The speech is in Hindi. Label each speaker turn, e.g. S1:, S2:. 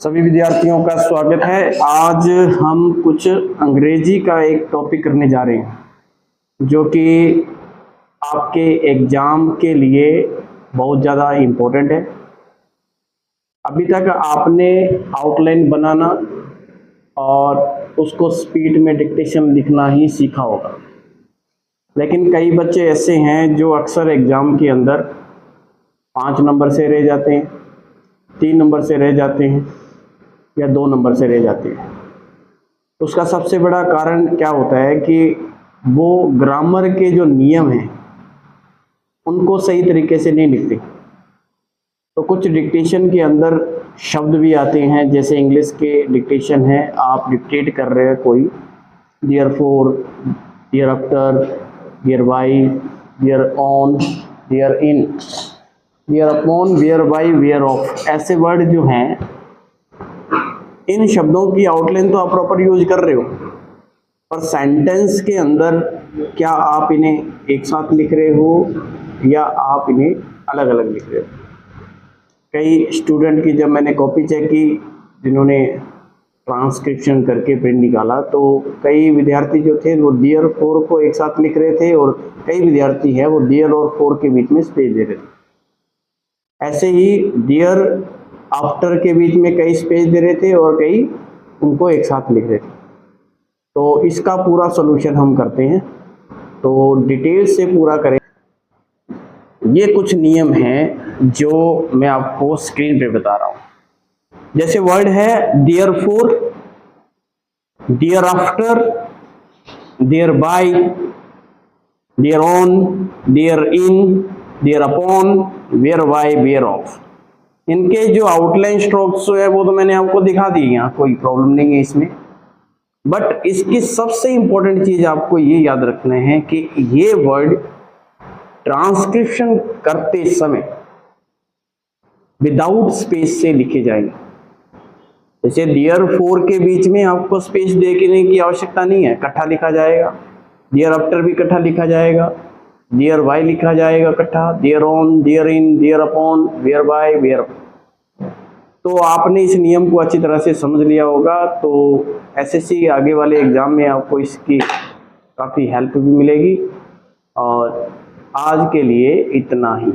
S1: सभी विद्यार्थियों का स्वागत है। आज हम कुछ अंग्रेजी का एक टॉपिक करने जा रहे हैं जो कि आपके एग्जाम के लिए बहुत ज़्यादा इम्पोर्टेंट है। अभी तक आपने आउटलाइन बनाना और उसको स्पीड में डिक्टेशन लिखना ही सीखा होगा, लेकिन कई बच्चे ऐसे हैं जो अक्सर एग्ज़ाम के अंदर 5 नंबर से रह जाते हैं, 3 नंबर से रह जाते हैं या 2 नंबर से रह जाते हैं। उसका सबसे बड़ा कारण क्या होता है कि वो ग्रामर के जो नियम हैं उनको सही तरीके से नहीं लिखते। तो कुछ डिक्टेशन के अंदर शब्द भी आते हैं, जैसे इंग्लिश के डिक्टेशन है, आप डिक्टेट कर रहे हैं कोई therefore, thereafter, thereby, thereon, therein, thereupon, thereby, thereof, ऐसे वर्ड जो हैं, इन शब्दों की आउटलाइन तो आप प्रॉपर यूज कर रहे हो, पर सेंटेंस के अंदर क्या आप इन्हें एक साथ लिख रहे हो या आप इन्हें अलग अलग लिख रहे हो। कई स्टूडेंट की जब मैंने कॉपी चेक की, जिन्होंने ट्रांसक्रिप्शन करके प्रिंट निकाला, तो कई विद्यार्थी जो थे वो डियर फोर को एक साथ लिख रहे थे और कई विद्यार्थी हैं वो डियर और फोर के बीच में स्पेस दे रहे थे। ऐसे ही डियर आफ्टर के बीच में कई स्पेस दे रहे थे और कई उनको एक साथ लिख रहे थे। तो इसका पूरा सॉल्यूशन हम करते हैं, तो डिटेल से पूरा करें। ये कुछ नियम हैं जो मैं आपको स्क्रीन पे बता रहा हूँ। जैसे वर्ड है therefore, thereafter, thereby, thereon, therein, thereupon, whereby, whereof. इनके जो आउटलाइन स्ट्रोक्स है वो तो मैंने आपको दिखा दी, यहाँ कोई प्रॉब्लम नहीं है इसमें। बट इसकी सबसे इंपॉर्टेंट चीज आपको ये याद रखना है कि ये वर्ड ट्रांसक्रिप्शन करते समय विदाउट स्पेस से लिखे जाएंगे। जैसे डियर फोर के बीच में आपको स्पेस देने की आवश्यकता नहीं है, इकट्ठा लिखा जाएगा। डियर आफ्टर भी इकट्ठा लिखा जाएगा, डियर बाय लिखा जाएगा इकट्ठा, thereon, therein, thereupon, whereby, where. तो आपने इस नियम को अच्छी तरह से समझ लिया होगा, तो एसएससी आगे वाले एग्जाम में आपको इसकी काफ़ी हेल्प भी मिलेगी। और आज के लिए इतना ही।